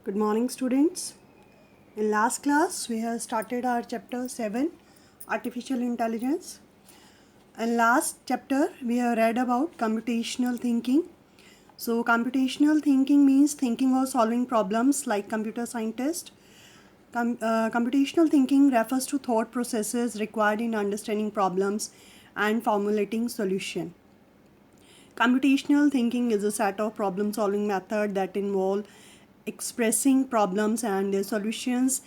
Good morning, students. In last class, we have started our chapter 7, Artificial Intelligence. In last chapter, we have read about computational thinking. So, computational thinking means thinking or solving problems like computer scientist. Computational thinking refers to thought processes required in understanding problems and formulating solution. Computational thinking is a set of problem solving methods that involve expressing problems and their solutions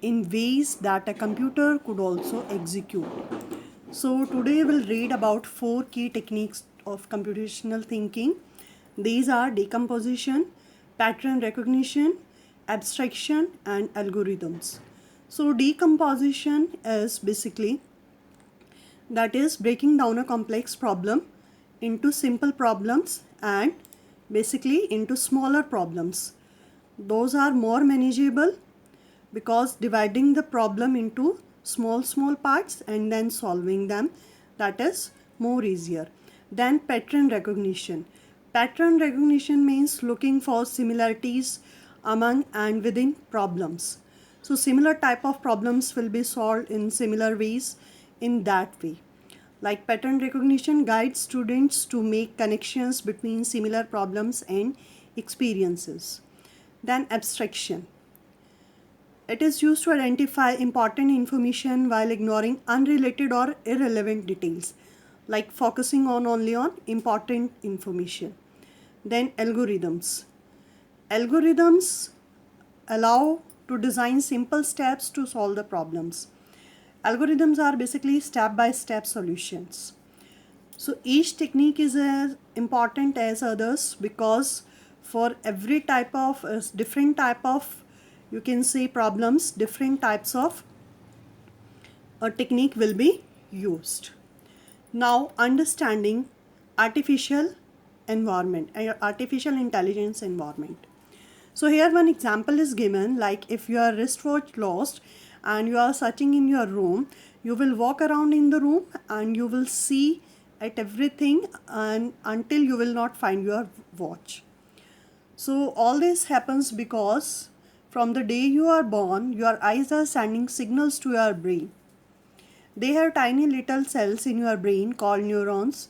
in ways that a computer could also execute. So today we'll read about 4 key techniques of computational thinking. These are decomposition, pattern recognition, abstraction, and algorithms. So decomposition is basically that is breaking down a complex problem into simple problems and basically into smaller problems. Those are more manageable because dividing the problem into small parts and then solving them, that is more easier. Then pattern recognition. Pattern recognition means looking for similarities among and within problems. So similar type of problems will be solved in similar ways in that way. Like pattern recognition guides students to make connections between similar problems and experiences. Then abstraction. It is used to identify important information while ignoring unrelated or irrelevant details, like focusing only on important information. Then algorithms. Algorithms allow to design simple steps to solve the problems. Algorithms are basically step-by-step solutions. So each technique is as important as others because for every type of different type of, you can say, problems, different types of a technique will be used. Now understanding artificial intelligence environment. So here one example is given, like if your wristwatch lost and you are searching in your room, you will walk around in the room and you will see at everything and until you will not find your watch. So all this happens because from the day you are born, your eyes are sending signals to your brain. They have tiny little cells in your brain called neurons.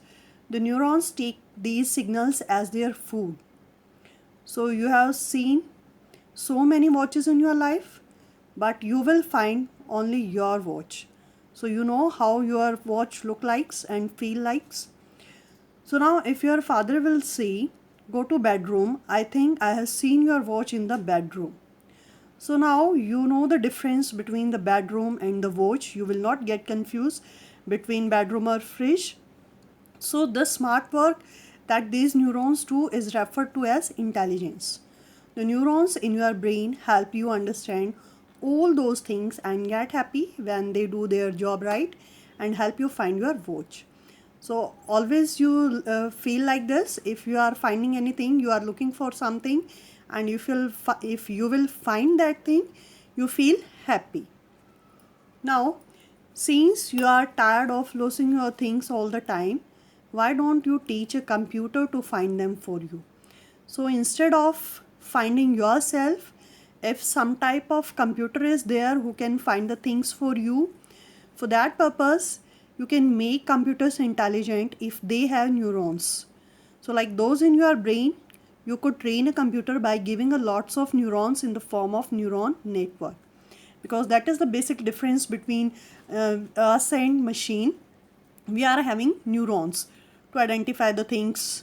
The neurons take these signals as their food. So you have seen so many watches in your life, but you will find only your watch. So you know how your watch look likes and feel likes. So now if your father will say, go to bedroom, I think I have seen your watch in the bedroom. So now you know the difference between the bedroom and the watch. You will not get confused between bedroom or fridge. So the smart work that these neurons do is referred to as intelligence. The neurons in your brain help you understand all those things and get happy when they do their job right and help you find your watch. So always you feel like this. If you are finding anything, you are looking for something, and if you will find that thing, you feel happy. Now, since you are tired of losing your things all the time, why don't you teach a computer to find them for you? So instead of finding yourself, if some type of computer is there who can find the things for you, for that purpose, you can make computers intelligent if they have neurons. So like those in your brain, you could train a computer by giving a lots of neurons in the form of neuron network, because that is the basic difference between us and machine. We are having neurons to identify the things.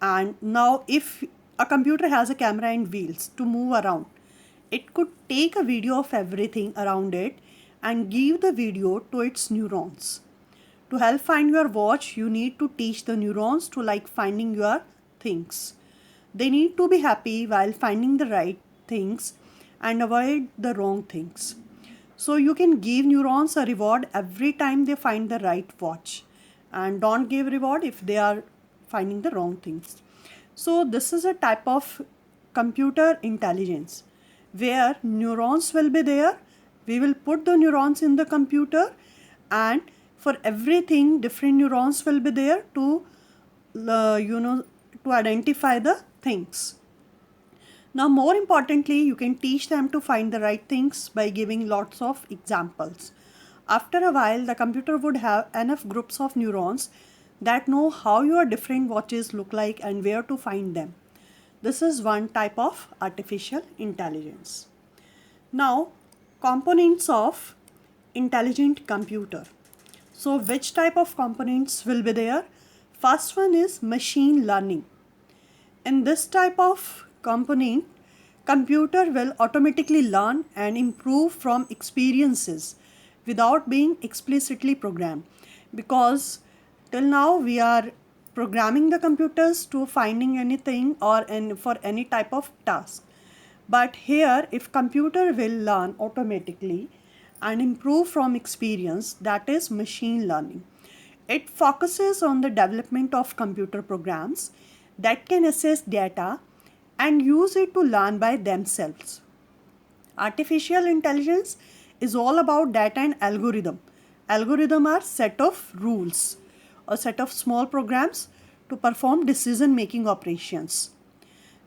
And now if a computer has a camera and wheels to move around, it could take a video of everything around it and give the video to its neurons. To help find your watch, you need to teach the neurons to like finding your things. They need to be happy while finding the right things and avoid the wrong things. So you can give neurons a reward every time they find the right watch, and don't give reward if they are finding the wrong things. So this is a type of computer intelligence where neurons will be there. We will put the neurons in the computer, and for everything different neurons will be there to to identify the things. Now, more importantly, you can teach them to find the right things by giving lots of examples. After a while, the computer would have enough groups of neurons that know how your different watches look like and where to find them. This is one type of artificial intelligence. Now, components of intelligent computer. So, which type of components will be there? First one is machine learning. In this type of component, computer will automatically learn and improve from experiences without being explicitly programmed, because till now we are programming the computers to finding anything or for any type of task. But here, if computer will learn automatically and improve from experience, that is machine learning. It focuses on the development of computer programs that can assess data and use it to learn by themselves. Artificial intelligence is all about data and algorithm. Algorithm are set of rules, a set of small programs to perform decision making operations.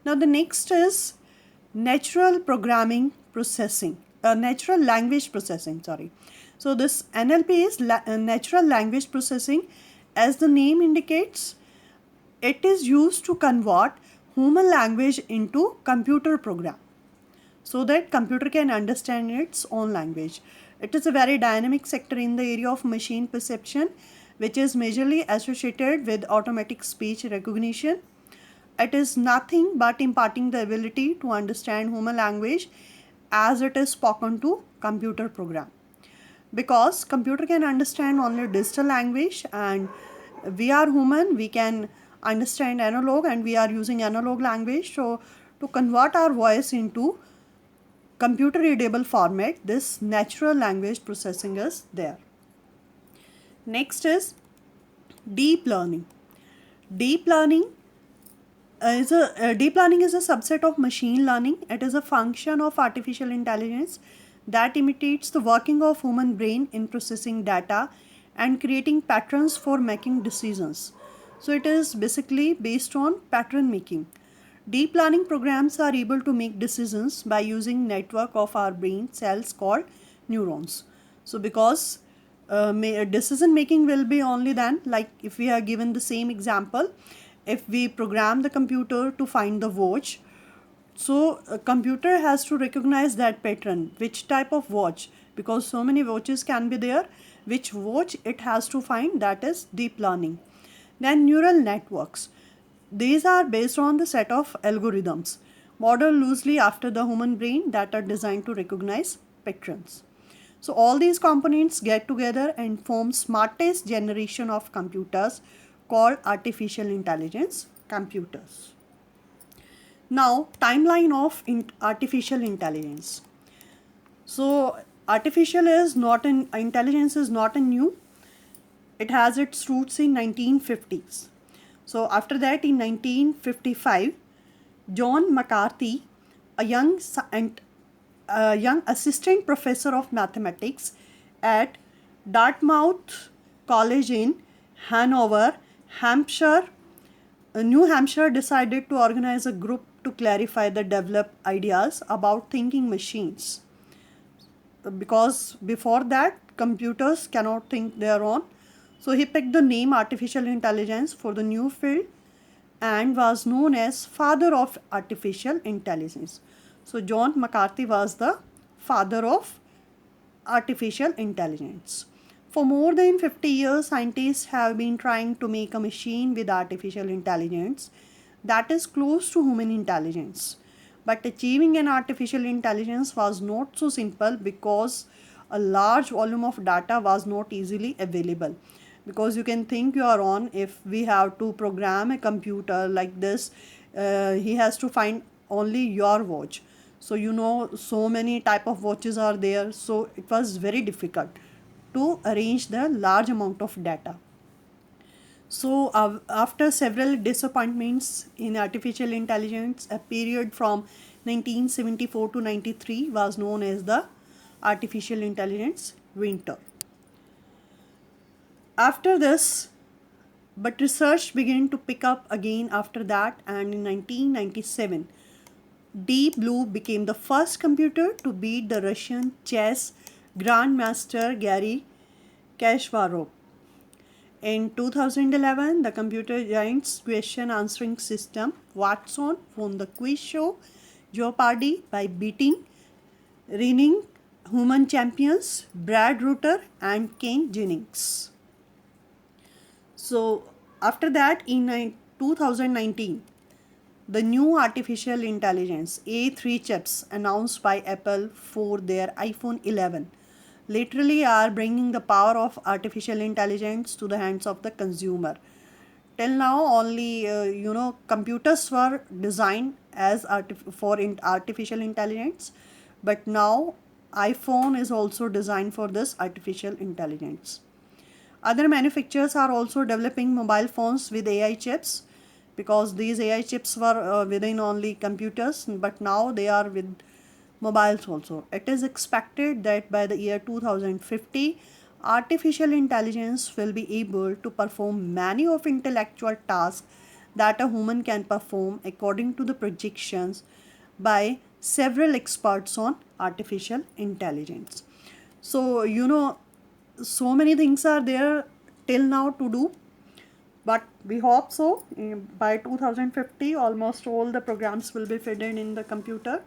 Now the next is natural programming processing, natural language processing, sorry. So this NLP is natural language processing. As the name indicates, it is used to convert human language into computer program so that computer can understand its own language. It is a very dynamic sector in the area of machine perception, which is majorly associated with automatic speech recognition. It is nothing but imparting the ability to understand human language as it is spoken to computer program. Because computer can understand only digital language and we are human, we can understand analog and we are using analog language. So to convert our voice into computer readable format, this natural language processing is there. Next is deep learning. Deep learning deep learning is a subset of machine learning. It is a function of artificial intelligence that imitates the working of human brain in processing data and creating patterns for making decisions. So it is basically based on pattern making. Deep learning programs are able to make decisions by using network of our brain cells called neurons. So because decision making will be only then, like if we are given the same example, if we program the computer to find the watch, so a computer has to recognize that pattern, which type of watch, because so many watches can be there, which watch it has to find, that is deep learning. Then neural networks. These are based on the set of algorithms modeled loosely after the human brain that are designed to recognize patterns. So all these components get together and form smartest generation of computers called artificial intelligence computers. Now, timeline of artificial intelligence. So artificial is not an intelligence is not a new. It has its roots in 1950s. So after that, in 1955, John McCarthy, a young assistant professor of mathematics at Dartmouth College in Hanover, Hampshire, New Hampshire, decided to organize a group to clarify the develop ideas about thinking machines. Because before that, computers cannot think their own. So he picked the name artificial intelligence for the new field and was known as father of artificial intelligence. So John McCarthy was the father of artificial intelligence. For more than 50 years, scientists have been trying to make a machine with artificial intelligence that is close to human intelligence. But achieving an artificial intelligence was not so simple because a large volume of data was not easily available. Because you can think your own, if we have to program a computer like this, he has to find only your watch. So you know, so many type of watches are there, so it was very difficult to arrange the large amount of data. So after several disappointments in artificial intelligence, a period from 1974 to 93 was known as the artificial intelligence winter. After this, but research began to pick up again after that, and in 1997, Deep Blue became the first computer to beat the Russian chess grandmaster Garry Kasparov. In 2011, the computer giant's question answering system Watson won the quiz show Jeopardy by beating reigning human champions Brad Rutter and Ken Jennings. So, after that, in 2019, the new artificial intelligence A3 chips announced by Apple for their iPhone 11 literally are bringing the power of artificial intelligence to the hands of the consumer. Till now, only computers were designed as artificial intelligence, but now iPhone is also designed for this artificial intelligence. Other manufacturers are also developing mobile phones with AI chips, because these AI chips were within only computers, but now they are with mobiles also. It is expected that by the year 2050, artificial intelligence will be able to perform many of intellectual tasks that a human can perform, according to the projections by several experts on artificial intelligence. So, so many things are there till now to do, but we hope so by 2050 almost all the programs will be fitted in the computer.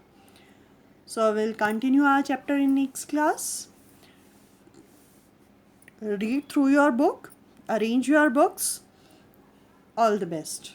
So we'll continue our chapter in next class. Read through your book, arrange your books. All the best.